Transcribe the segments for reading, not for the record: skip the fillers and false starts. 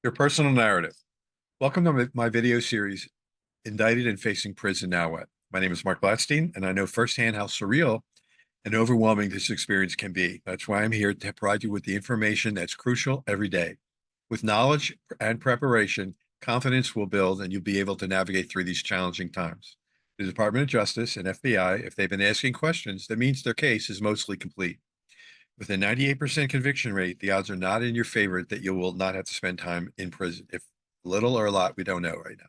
Your personal narrative. Welcome to my video series, Indicted and Facing Prison Now What? My name is Mark Gladstein, and I know firsthand how surreal and overwhelming this experience can be. That's why I'm here to provide you with the information that's crucial every day. With knowledge and preparation, confidence will build, and you'll be able to navigate through these challenging times. The Department of Justice and FBI, if they've been asking questions, that means their case is mostly complete. With a 98% conviction rate, the odds are not in your favor that you will not have to spend time in prison. If little or a lot, we don't know right now.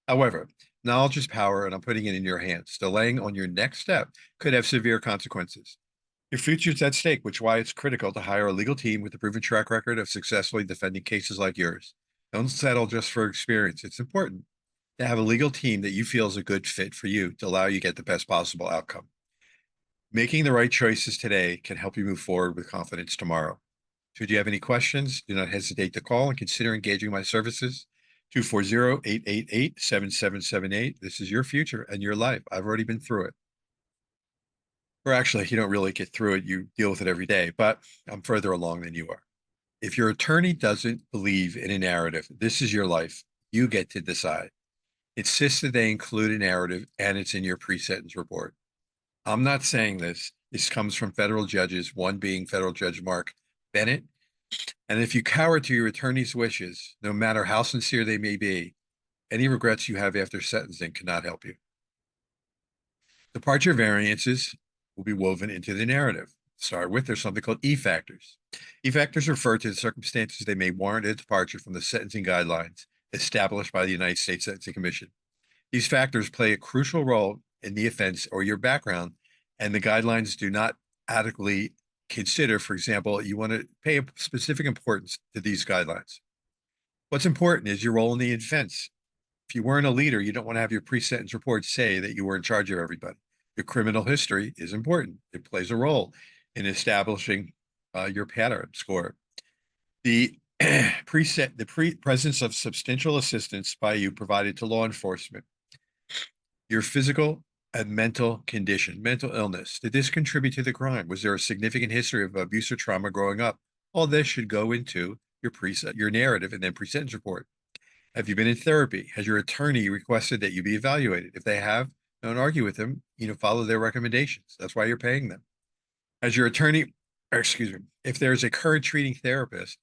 However, knowledge is power, and I'm putting it in your hands. Delaying on your next step could have severe consequences. Your future is at stake, which is why it's critical to hire a legal team with a proven track record of successfully defending cases like yours. Don't settle just for experience. It's important to have a legal team that you feel is a good fit for you to allow you to get the best possible outcome. Making the right choices today can help you move forward with confidence tomorrow. Should you have any questions, do not hesitate to call and consider engaging my services. 240-888-7778. This is your future and your life. I've already been through it. Or actually, you don't really get through it. You deal with it every day, but I'm further along than you are. If your attorney doesn't believe in a narrative, this is your life. You get to decide. Insist that they include a narrative and it's in your pre-sentence report. I'm not saying this. This comes from federal judges, one being federal judge Mark Bennett. And if you cower to your attorney's wishes, no matter how sincere they may be, any regrets you have after sentencing cannot help you. Departure variances will be woven into the narrative. Start with, there's something called E factors. E factors refer to the circumstances that may warrant a departure from the sentencing guidelines established by the United States Sentencing Commission. These factors play a crucial role in the offense or your background, and the guidelines do not adequately consider. For example, you want to pay a specific importance to these guidelines. What's important is your role in the offense. If you weren't a leader, you don't want to have your pre-sentence report say that you were in charge of everybody. Your criminal history is important. It plays a role in establishing your pattern score. The presence of substantial assistance by you provided to law enforcement. Your physical and mental condition, mental illness. Did this contribute to the crime? Was there a significant history of abuse or trauma growing up? All this should go into your narrative and then pre-sentence report. Have you been in therapy? Has your attorney requested that you be evaluated? If they have, don't argue with them. Follow their recommendations. That's why you're paying them. Has your attorney, excuse me, if there's a current treating therapist,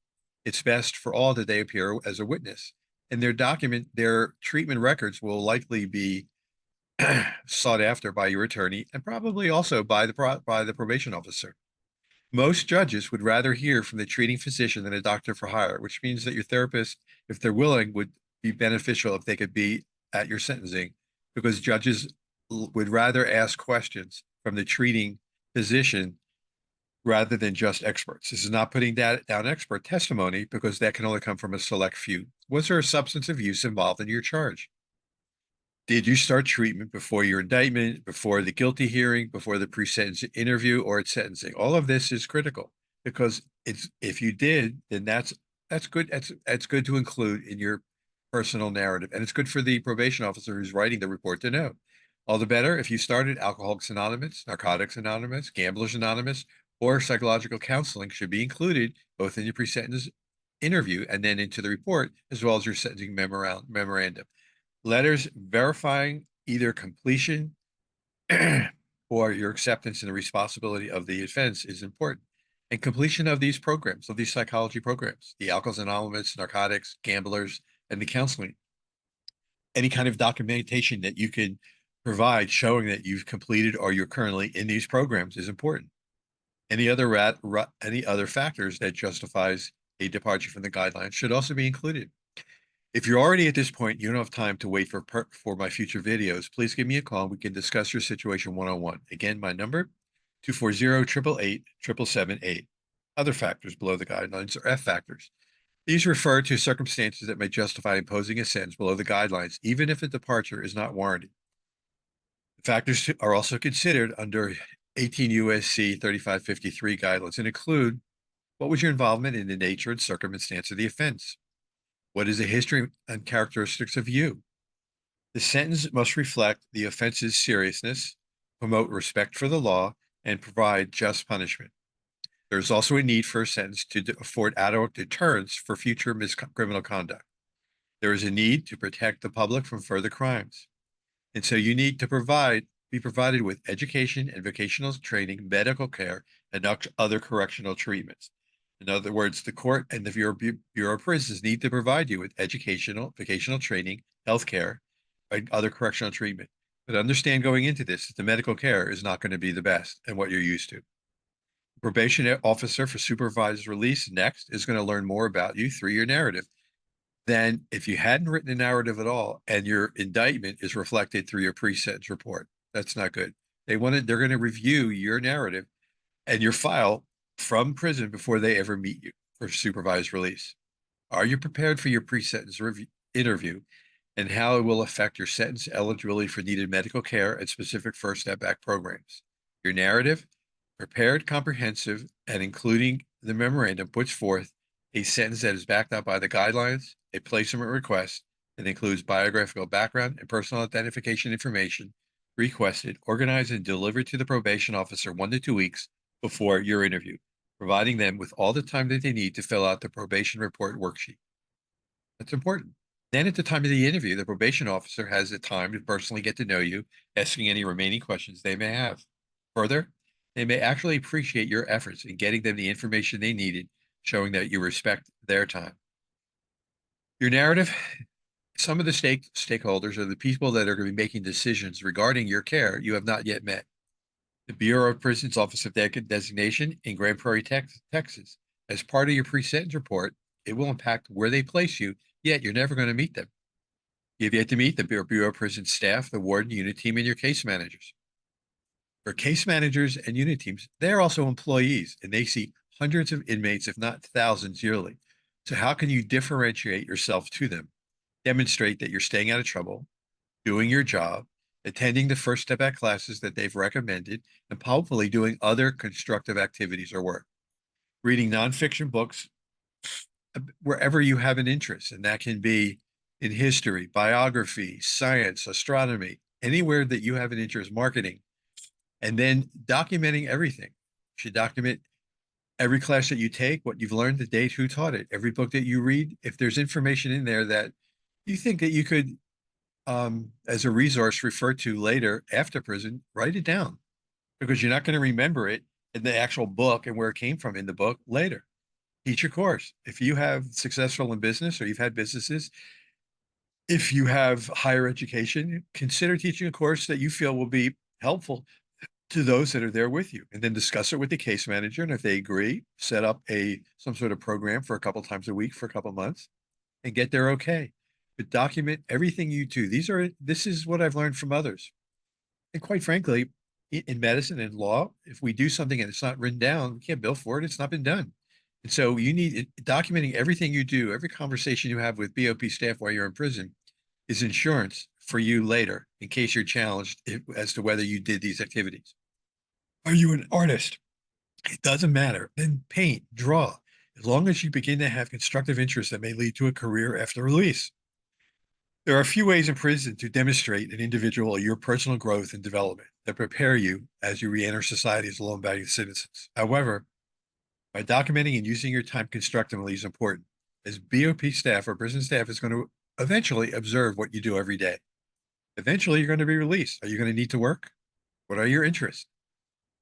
it's best for all that they appear as a witness. And their treatment records will likely be sought after by your attorney and probably also by the probation officer. Most judges would rather hear from the treating physician than a doctor for hire, which means that your therapist, if they're willing, would be beneficial if they could be at your sentencing, because judges would rather ask questions from the treating physician rather than just experts. This is not putting down expert testimony, because that can only come from a select few. Was there a substance of use involved in your charge? Did you start treatment before your indictment, before the guilty hearing, before the pre-sentence interview, or at sentencing? All of this is critical, because if you did, then that's good. That's good to include in your personal narrative, and it's good for the probation officer who's writing the report to know. All the better if you started Alcoholics Anonymous, Narcotics Anonymous, Gamblers Anonymous, or psychological counseling should be included both in your pre-sentence interview and then into the report, as well as your sentencing memorandum. Letters verifying either completion or your acceptance and the responsibility of the offense is important. And completion of these programs, of these psychology programs, the Alcoholics Anonymous, Narcotics, Gamblers, and the counseling. Any kind of documentation that you can provide showing that you've completed or you're currently in these programs is important. Any other factors that justifies a departure from the guidelines should also be included. If you're already at this point, you don't have time to wait for my future videos, please give me a call. We can discuss your situation one-on-one. Again, my number, 240-888-7778. Other factors below the guidelines are F factors. These refer to circumstances that may justify imposing a sentence below the guidelines, even if a departure is not warranted. The factors are also considered under 18 U.S.C. 3553 guidelines and include: what was your involvement in the nature and circumstance of the offense? What is the history and characteristics of you? The sentence must reflect the offense's seriousness, promote respect for the law, and provide just punishment. There's also a need for a sentence to afford adequate deterrence for future criminal conduct. There is a need to protect the public from further crimes. And so you need to be provided with education and vocational training, medical care, and other correctional treatments. In other words, the court and the Bureau of Prisons need to provide you with educational, vocational training, health care, and other correctional treatment. But understand going into this that the medical care is not going to be the best and what you're used to. Probation officer for supervised release next is going to learn more about you through your narrative than if you hadn't written a narrative at all and your indictment is reflected through your pre-sentence report. That's not good. They're going to review your narrative and your file from prison before they ever meet you for supervised release. Are you prepared for your pre-sentence interview and how it will affect your sentence eligibility for needed medical care and specific First Step Back programs? Your narrative, prepared, comprehensive, and including the memorandum, puts forth a sentence that is backed up by the guidelines, a placement request, that includes biographical background and personal identification information requested, organized, and delivered to the probation officer 1 to 2 weeks before your interview, providing them with all the time that they need to fill out the probation report worksheet. That's important. Then at the time of the interview, the probation officer has the time to personally get to know you, asking any remaining questions they may have. Further, they may actually appreciate your efforts in getting them the information they needed, showing that you respect their time. Your narrative, some of the stakeholders are the people that are going to be making decisions regarding your care you have not yet met. The Bureau of Prisons Office of Designation in Grand Prairie, Texas. As part of your pre-sentence report, it will impact where they place you, yet you're never going to meet them. You've yet to meet the Bureau of Prison staff, the warden, unit team, and your case managers. For case managers and unit teams, they're also employees, and they see hundreds of inmates, if not thousands, yearly. So how can you differentiate yourself to them? Demonstrate that you're staying out of trouble, doing your job, attending the First Step Back classes that they've recommended, and hopefully doing other constructive activities or work. Reading nonfiction books wherever you have an interest, and that can be in history, biography, science, astronomy, anywhere that you have an interest, marketing, and then documenting everything. You should document every class that you take, what you've learned, the date, who taught it, every book that you read. If there's information in there that you think that you could, as a resource, refer to later after prison, write it down, because you're not going to remember it in the actual book and where it came from in the book later. Teach your course. If you have successful in business or you've had businesses, if you have higher education, consider teaching a course that you feel will be helpful to those that are there with you, and then discuss it with the case manager. And if they agree, set up some sort of program for a couple times a week for a couple months and get their okay. But document everything you do. This is what I've learned from others. And quite frankly, in medicine and law, if we do something and it's not written down, we can't bill for it. It's not been done. And so you need documenting everything you do, every conversation you have with BOP staff while you're in prison is insurance for you later in case you're challenged as to whether you did these activities. Are you an artist? It doesn't matter. Then paint, draw, as long as you begin to have constructive interests that may lead to a career after release. There are a few ways in prison to demonstrate an individual your personal growth and development that prepare you as you re-enter society as law-abiding citizens. However, by documenting and using your time constructively is important, as BOP staff or prison staff is going to eventually observe what you do every day. Eventually, you're going to be released. Are you going to need to work? What are your interests?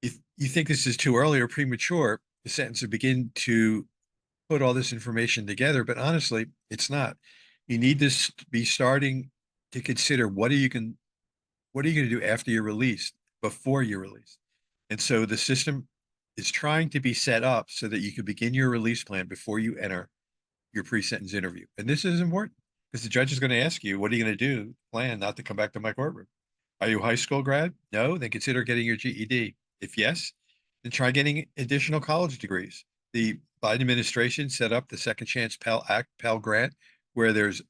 If you think this is too early or premature, the sentence to begin to put all this information together, but honestly, it's not. You need to be starting to consider what are you going to do after you're released, before you're released. And so the system is trying to be set up so that you can begin your release plan before you enter your pre-sentence interview. And this is important because the judge is going to ask you, what are you going to do? Plan not to come back to my courtroom. Are you a high school grad? No, then consider getting your GED. If yes, then try getting additional college degrees. The Biden administration set up the Second Chance Pell Grant, where there's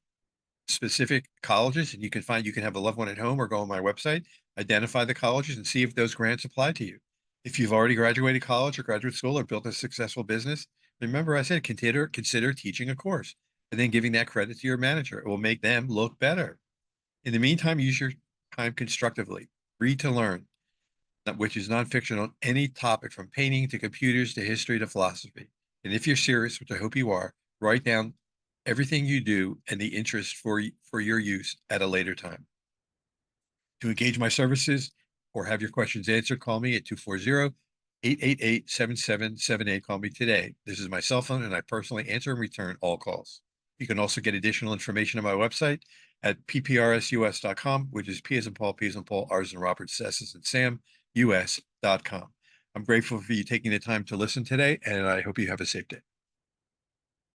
specific colleges, and you can have a loved one at home or go on my website, identify the colleges and see if those grants apply to you. If you've already graduated college or graduate school or built a successful business, remember I said consider teaching a course and then giving that credit to your manager. It will make them look better. In the meantime, use your time constructively. Read to learn. which is nonfiction on any topic from painting to computers to history to philosophy. And if you're serious, which I hope you are, write down everything you do and the interest for your use at a later time. To engage my services or have your questions answered, call me at 240-888-7778. Call me today. This is my cell phone, and I personally answer and return all calls. You can also get additional information on my website at pprsus.com, which is P as in Paul, P as in Paul, R as in Robert, S as in Sam, US.com. I'm grateful for you taking the time to listen today, and I hope you have a safe day.